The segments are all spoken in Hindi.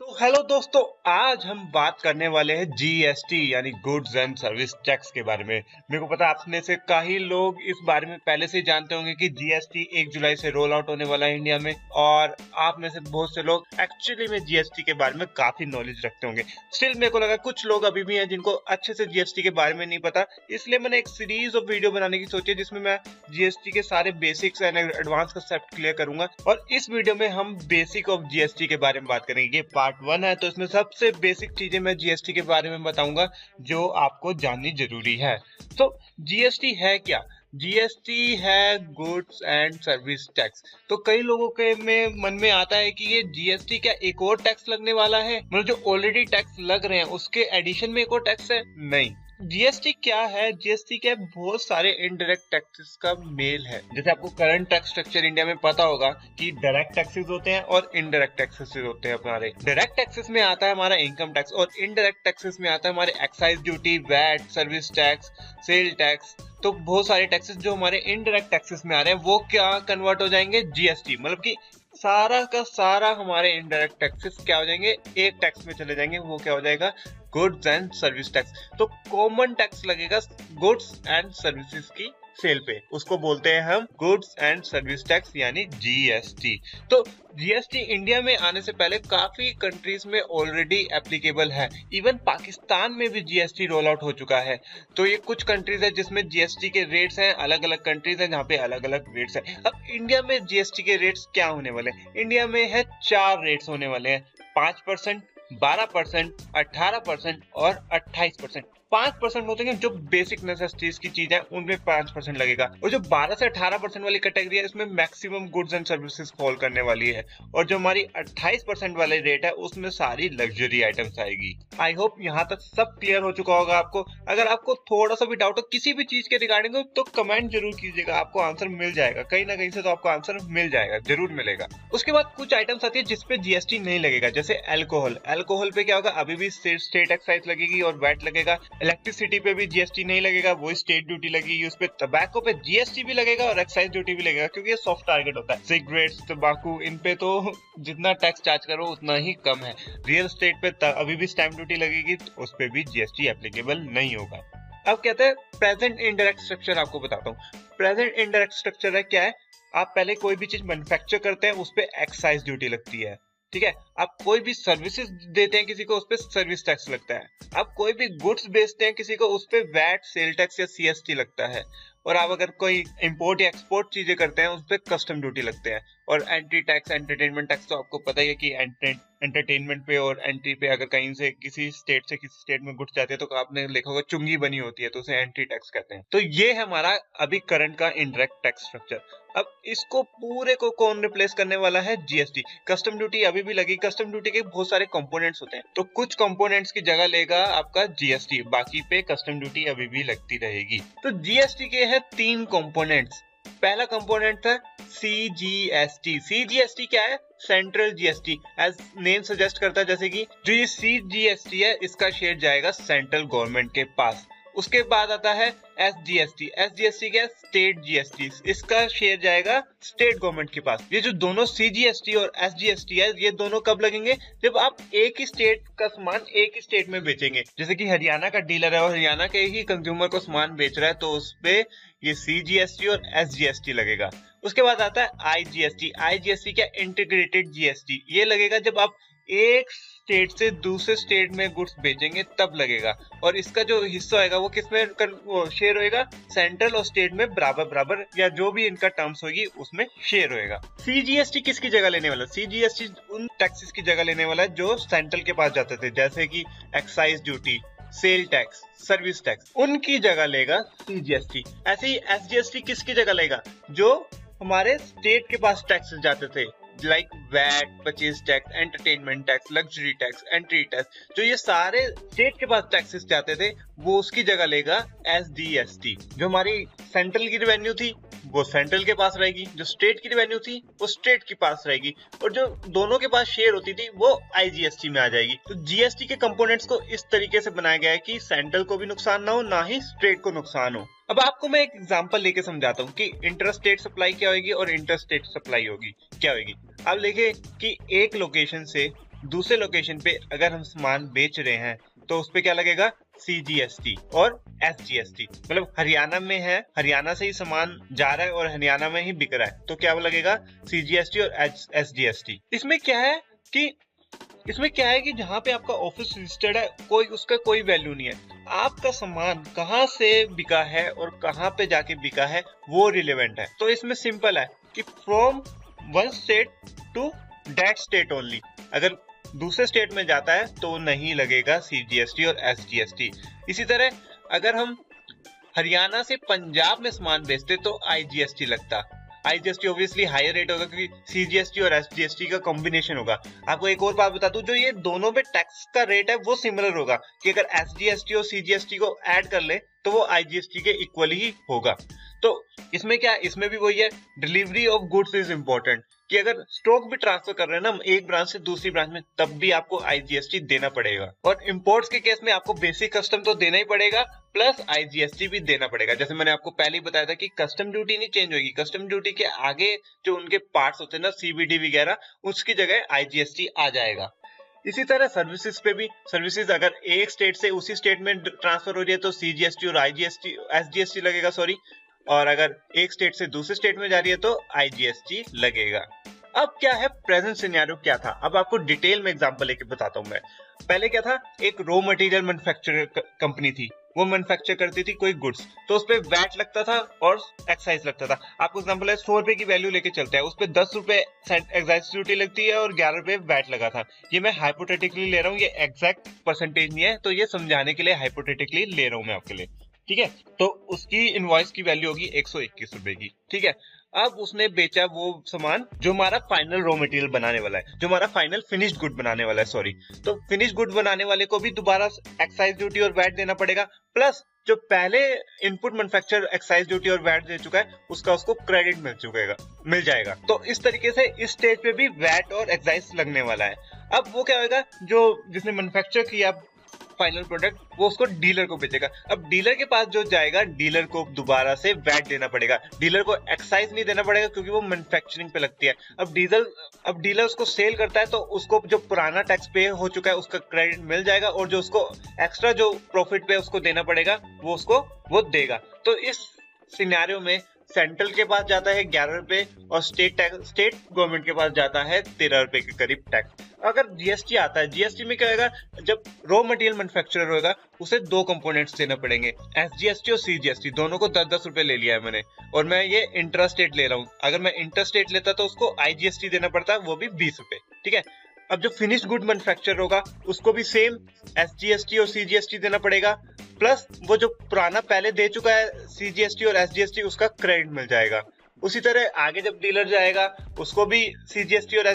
हेलो दोस्तों, आज हम बात करने वाले हैं जीएसटी यानी गुड्स एंड सर्विस टैक्स के बारे में। मेरे को पता है आप में से कई लोग इस बारे में पहले से ही जानते होंगे कि जीएसटी 1 जुलाई से रोल आउट होने वाला है इंडिया में, और आप में से बहुत से लोग एक्चुअली में जीएसटी के बारे में काफी नॉलेज रखते होंगे। स्टिल मेरे को लगा कुछ लोग अभी भी हैं जिनको अच्छे से जीएसटी के बारे में नहीं पता, इसलिए मैंने एक सीरीज ऑफ वीडियो बनाने की सोची है जिसमें मैं जीएसटी के सारे basics and advance concept clear करूंगा। और इस वीडियो में हम बेसिक ऑफ जीएसटी के बारे में बात करेंगे। ये पार्ट 1 है, तो इसमें सबसे बेसिक चीजें मैं जीएसटी के बारे में बताऊंगा जो आपको जाननी जरूरी है। तो जीएसटी है क्या? जीएसटी है गुड्स एंड सर्विस टैक्स। तो कई लोगों के मन में आता है कि ये जीएसटी क्या एक और टैक्स लगने वाला है, मतलब जो ऑलरेडी टैक्स लग रहे हैं उसके एडिशन में एक और टैक्स है। नहीं, जीएसटी क्या है? जीएसटी क्या बहुत सारे इनडायरेक्ट टैक्सेस का मेल है। जैसे आपको करंट टैक्स स्ट्रक्चर इंडिया में पता होगा कि डायरेक्ट टैक्सेस होते हैं और इनडायरेक्ट टैक्सेस होते हैं। हमारे डायरेक्ट टैक्सेस में आता है हमारा इनकम टैक्स, और इनडायरेक्ट टैक्सेस में आता है हमारे excise duty, VAT, service tax, sale tax. तो बहुत सारे टैक्सेस जो हमारे इनडायरेक्ट टैक्सेस में आ रहे हैं वो क्या कन्वर्ट हो जाएंगे जीएसटी, मतलब कि सारा का सारा हमारे इनडायरेक्ट टैक्सेस क्या हो जाएंगे, एक टैक्स में चले जाएंगे। वो क्या हो जाएगा? Goods and service tax. तो कॉमन टैक्स लगेगा गुड्स एंड सर्विसेज की सेल पे, उसको बोलते हैं हम गुड्स एंड सर्विस टैक्स यानी जीएसटी। तो जीएसटी इंडिया में आने से पहले काफी कंट्रीज में ऑलरेडी एप्लीकेबल है। इवन पाकिस्तान में भी जीएसटी रोल आउट हो चुका है। तो ये कुछ कंट्रीज है जिसमें जीएसटी के रेट्स हैं, अलग अलग कंट्रीज हैं जहाँ पे अलग अलग रेट्स हैं। अब इंडिया में जीएसटी के रेट्स क्या होने वाले हैं? इंडिया में है 4 रेट्स होने वाले हैं, 5%, 12%, 18% और 28%। 5% होते हैं जो बेसिक नेसेसिटीज की चीज है, उनमें 5% लगेगा। और जो 12 से 18% वाली कैटेगरी है इसमें maximum goods and services fall करने वाली है। और जो हमारी 28% वाली रेट है उसमें सारी लग्जरी आइटम्स आएगी। आई होप यहाँ तक सब क्लियर हो चुका होगा आपको। अगर आपको थोड़ा सा भी डाउट हो किसी भी चीज के रिगार्डिंग हो तो कमेंट जरूर कीजिएगा, आपको आंसर मिल जाएगा। कहीं ना कहीं से तो आपको आंसर मिल जाएगा, जरूर मिलेगा। उसके बाद कुछ आइटम्स आती है जिसपे जीएसटी नहीं लगेगा, जैसे अल्कोहल। अल्कोहल पे क्या होगा? अभी भी स्टेट एक्साइज लगेगी और वैट लगेगा। इलेक्ट्रिसिटी पे भी जीएसटी नहीं लगेगा, वो स्टेट ड्यूटी लगेगी। उस पे टबैको पे जीएसटी भी लगेगा और एक्साइज ड्यूटी भी लगेगा, क्योंकि ये सॉफ्ट टारगेट होता है। सिगरेट्स, तंबाकू, इन पे तो जितना टैक्स चार्ज करो उतना ही कम है। रियल एस्टेट पे अभी भी स्टैंप ड्यूटी लगेगी, तो उस पे भी जीएसटी एप्लीकेबल नहीं होगा। अब कहते हैं प्रेजेंट इनडायरेक्ट स्ट्रक्चर। आपको बताता हूँ प्रेजेंट इनडायरेक्ट स्ट्रक्चर है क्या है। आप पहले कोई भी चीज मैन्युफैक्चर करते हैं उस पे एक्साइज ड्यूटी लगती है, ठीक है। आप कोई भी सर्विसेज देते हैं किसी को, उस पे सर्विस टैक्स लगता है। आप कोई भी गुड्स बेचते हैं किसी को, उस पे वैट, सेल टैक्स या सीएसटी लगता है। और आप अगर कोई इंपोर्ट या एक्सपोर्ट चीजें करते हैं उस पे कस्टम ड्यूटी लगते हैं। और एंट्री टैक्स, एंटरटेनमेंट टैक्स तो आपको पता ही है कि एंटरटेनमेंट पे और एंट्री पे अगर कहीं से किसी स्टेट से किसी स्टेट में गुड्स जाते हैं तो आपने लिखा होगा चुंगी बनी होती है, तो उसे एंट्री टैक्स कहते हैं। तो ये है हमारा अभी करंट का इनडायरेक्ट टैक्स स्ट्रक्चर। अब इसको पूरे को कौन रिप्लेस करने वाला है? जीएसटी। कस्टम ड्यूटी अभी भी लगी। कस्टम ड्यूटी के बहुत सारे कंपोनेंट्स होते हैं, तो कुछ कंपोनेंट्स की जगह लेगा आपका जीएसटी, बाकी पे कस्टम ड्यूटी अभी भी लगती रहेगी। तो जीएसटी के हैं 3 कंपोनेंट्स। पहला कंपोनेंट है सीजीएसटी। सीजीएसटी क्या है? Central GST. As name suggest करता है, जैसे कि जो ये सीजीएसटी है इसका शेयर जाएगा सेंट्रल गवर्नमेंट के पास। उसके बाद आता है एसजीएसटी। एसजीएसटी क्या है? State GST. इसका शेयर जाएगा स्टेट गवर्नमेंट के पास। ये जो दोनों सीजीएसटी और एसजीएसटी है, ये दोनों कब लगेंगे? जब आप एक ही स्टेट का सामान एक ही स्टेट में बेचेंगे। जैसे कि हरियाणा का डीलर है और हरियाणा के ही कंज्यूमर को सामान बेच रहा है, तो उस पे ये सीजीएसटी और एसजीएसटी लगेगा। उसके बाद आता है आईजीएसटी। आईजीएसटी क्या? Integrated GST. ये लगेगा जब आप एक स्टेट से दूसरे स्टेट में गुड्स बेचेंगे तब लगेगा। और इसका जो हिस्सा होगा वो किसमें शेयर होएगा? सेंट्रल और स्टेट में बराबर बराबर, या जो भी इनका टर्म्स होगी उसमें शेयर होएगा। सीजीएसटी किसकी जगह लेने वाला? सीजीएसटी उन टैक्सेस की जगह लेने वाला है जो सेंट्रल के पास जाते थे, जैसे कि excise duty, sale tax, service tax, उनकी जगह लेगा सीजीएसटी। ऐसे ही एसजीएसटी किसकी जगह लेगा? जो हमारे स्टेट के पास टैक्सेस जाते थे, like VAT, purchase tax, entertainment tax, luxury tax, entry tax, जो ये सारे स्टेट के पास टैक्सेस जाते थे वो उसकी जगह लेगा एसडीएसटी। जो हमारी सेंट्रल की रेवेन्यू थी वो सेंट्रल के पास रहेगी, जो स्टेट की रेवेन्यू थी वो स्टेट के पास रहेगी, और जो दोनों के पास शेयर होती थी वो आईजीएसटी में आ जाएगी। तो जीएसटी के कंपोनेंट्स को इस तरीके से बनाया गया है कि सेंट्रल को भी नुकसान ना हो, ना ही स्टेट को नुकसान हो। अब आपको मैं एक एग्जांपल लेके समझाता हूँ कि इंटर स्टेट सप्लाई क्या होगी और इंटर स्टेट सप्लाई होगी क्या होगी। अब देखिए कि एक लोकेशन से दूसरे लोकेशन पे अगर हम सामान बेच रहे हैं तो उस पे क्या लगेगा, CGST और SGST। मतलब हरियाणा में है, हरियाणा से ही सामान जा रहा है और हरियाणा में ही बिक रहा है, तो क्या लगेगा, CGST और SGST। इसमें क्या है कि जहाँ पे आपका ऑफिस रजिस्टर्ड है उसका कोई वैल्यू नहीं है। आपका सामान कहाँ से बिका है और कहाँ पे जाके बिका है वो रिलेवेंट है। तो इसमें सिंपल है कि from one state to that state only. अगर दूसरे स्टेट में जाता है तो नहीं लगेगा CGST और SGST। इसी तरह अगर हम हरियाणा से पंजाब में सामान बेचते तो IGST लगता। IGST ऑब्वियसली हायर रेट होगा क्योंकि CGST और SGST का कॉम्बिनेशन होगा। आपको एक और बात बता दूं, जो ये दोनों पे टैक्स का रेट है वो सिमिलर होगा कि अगर SGST और CGST को ऐड कर ले तो वो IGST के इक्वल ही होगा। तो इसमें क्या, इसमें भी वही है, delivery of goods is important, कि अगर स्टॉक भी ट्रांसफर कर रहे हैं ना हम एक ब्रांच से दूसरी ब्रांच में, तब भी आपको IGST देना पड़ेगा। और इंपोर्ट्स के केस में आपको बेसिक कस्टम तो देना ही पड़ेगा, प्लस IGST भी देना पड़ेगा। जैसे मैंने आपको पहले ही बताया था कि कस्टम ड्यूटी नहीं चेंज होगी, कस्टम ड्यूटी के आगे जो उनके पार्ट्स होते हैं ना, CVD वगैरह, उसकी जगह IGST आ जाएगा। इसी तरह सर्विसेज पे भी, सर्विसेज अगर एक स्टेट से उसी स्टेट में ट्रांसफर हो रही है तो CGST और SGST लगेगा, सॉरी। और अगर एक स्टेट से दूसरे स्टेट में जा रही है तो IGST लगेगा। अब क्या है, प्रेजेंट सिनेरियो क्या था, अब आपको डिटेल में एग्जांपल लेके बताता हूं मैं। पहले क्या था, एक रॉ मटेरियल मैन्युफैक्चरर कंपनी थी, वो मैन्युफैक्चर करती थी कोई गुड्स, तो उस पर वैट लगता था और एक्साइज लगता था। आपको एग्जांपल है, 100 रुपए की वैल्यू लेके चलते हैं, उस पर 10 रुपए एक्साइज ड्यूटी लगती है और 11 रुपए वैट लगा था। ये मैं हाइपोथेटिकली ले रहा हूँ, ये एग्जैक्ट परसेंटेज नहीं है, तो ये समझाने के लिए हाइपोथेटिकली ले रहा हूँ मैं आपके लिए, ठीक है। तो उसकी इनवॉइस की वैल्यू होगी 121 रुपए की, ठीक है। अब उसने बेचा वो सामान जो हमारा फाइनल रॉ मटेरियल बनाने वाला है, जो हमारा फाइनल फिनिश्ड गुड बनाने वाला है, सॉरी। तो फिनिश्ड गुड बनाने वाले को भी दोबारा एक्साइज ड्यूटी और वैट देना पड़ेगा, प्लस जो पहले इनपुट मैन्युफैक्चरर एक्साइज ड्यूटी और वैट दे चुका है उसका उसको क्रेडिट मिल जाएगा। तो इस तरीके से इस स्टेज पे भी वैट और एक्साइज लगने वाला है। अब वो क्या होगा, जो जिसने मैन्युफैक्चर किया फाइनल प्रोडक्ट, वो उसको डीलर को बेचेगा। अब डीलर के पास जो जाएगा, डीलर को दोबारा से वैट देना पड़ेगा, डीलर को एक्साइज नहीं देना पड़ेगा क्योंकि वो मैन्युफैक्चरिंग पे लगती है। अब डीलर उसको सेल करता है तो उसको जो पुराना टैक्स पे हो चुका है उसका क्रेडिट मिल जाएगा, और जो उसको एक्स्ट्रा जो प्रॉफिट पे उसको देना पड़ेगा वो देगा। तो इस सिनेरियो में सेंट्रल के पास जाता है 11 रुपए और स्टेट गवर्नमेंट के पास जाता है 13 रुपए के करीब टैक्स। अगर GST आता है, GST में क्या होगा, जब रॉ मटेरियल मैन्युफैक्चरर होगा उसे दो कंपोनेंट्स देना पड़ेंगे, SGST और CGST, दोनों को 10-10 रुपए ले लिया है मैंने, और मैं ये इंट्रास्टेट ले रहा हूँ। अगर मैं इंट्रास्टेट लेता तो उसको IGST देना पड़ता, वो भी 20 रुपए, ठीक है। अब जो फिनिश्ड गुड मैन्युफैक्चरर होगा उसको भी सेम SGST और CGST देना पड़ेगा, प्लस वो जो पुराना पहले दे चुका है CGST और SGST उसका क्रेडिट मिल जाएगा। उसी तरह आगे जब डीलर जाएगा उसको भी CGST और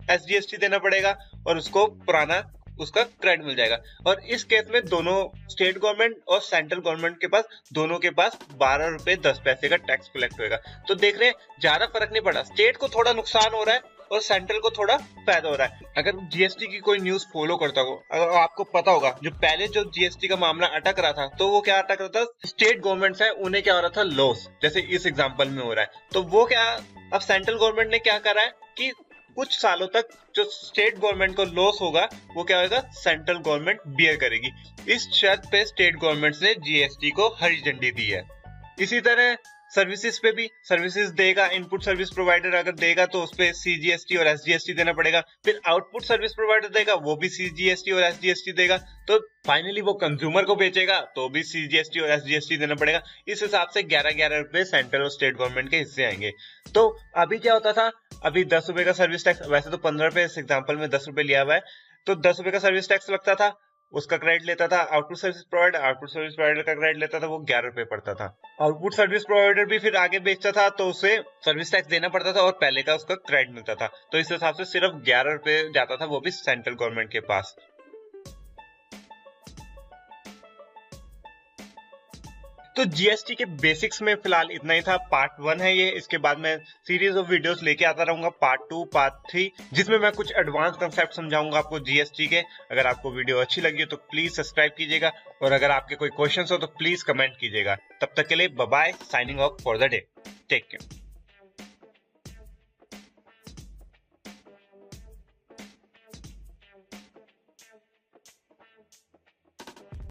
SGST देना पड़ेगा और उसको पुराना उसका क्रेडिट मिल जाएगा। और इस केस में दोनों स्टेट गवर्नमेंट और सेंट्रल गवर्नमेंट के पास, दोनों के पास 12 रुपए 10 पैसे का टैक्स कलेक्ट होगा। तो देख रहे हैं ज्यादा फर्क नहीं पड़ा, स्टेट को थोड़ा नुकसान हो रहा है और सेंट्रल को थोड़ा फायदा हो रहा है। अगर GST की कोई न्यूज फॉलो करता हो, अगर आपको पता होगा जो पहले जो GST का मामला अटक रहा था, तो वो क्या अटक रहा था, स्टेट गवर्नमेंट्स है उन्हें क्या हो रहा था, लॉस, जैसे इस एग्जांपल में हो रहा है। तो वो क्या, अब सेंट्रल गवर्नमेंट ने क्या करा है कि कुछ सालों तक जो स्टेट गवर्नमेंट को लॉस होगा वो क्या होगा, सेंट्रल गवर्नमेंट बियर करेगी। इस शर्त पे स्टेट गवर्नमेंट्स ने GST को हरी झंडी दी है। इसी तरह सर्विसेज पे भी, सर्विसेज देगा इनपुट सर्विस प्रोवाइडर अगर देगा तो उस पे CGST और SGST देना पड़ेगा, फिर आउटपुट सर्विस प्रोवाइडर देगा वो भी CGST और SGST देगा, तो फाइनली वो कंज्यूमर को बेचेगा तो भी CGST और SGST देना पड़ेगा। इस हिसाब से 11-11 रुपए सेंट्रल और स्टेट गवर्नमेंट के हिस्से आएंगे। तो अभी क्या होता था, अभी 10 रुपए का सर्विस टैक्स, वैसे तो 15 रुपए इस एग्जाम्पल में 10 रुपए लिया हुआ है, तो 10 रुपए का सर्विस टैक्स लगता था, उसका क्रेडिट लेता था आउटपुट सर्विस प्रोवाइडर का क्रेडिट लेता था, वो 11 रुपए पड़ता था। आउटपुट सर्विस प्रोवाइडर भी फिर आगे बेचता था तो उसे सर्विस टैक्स देना पड़ता था और पहले का उसका क्रेडिट मिलता था। तो इस हिसाब से सिर्फ 11 रुपए जाता था, वो भी सेंट्रल गवर्नमेंट के पास। तो GST के बेसिक्स में फिलहाल इतना ही था, पार्ट 1 है ये। इसके बाद मैं सीरीज ऑफ वीडियोस लेके आता रहूंगा, पार्ट 2, पार्ट 3, जिसमें मैं कुछ एडवांस कंसेप्ट समझाऊंगा आपको GST के। अगर आपको वीडियो अच्छी लगी हो तो प्लीज सब्सक्राइब कीजिएगा, और अगर आपके कोई क्वेश्चंस हो तो प्लीज कमेंट कीजिएगा। तब तक के लिए bye bye, signing off for the day, take care.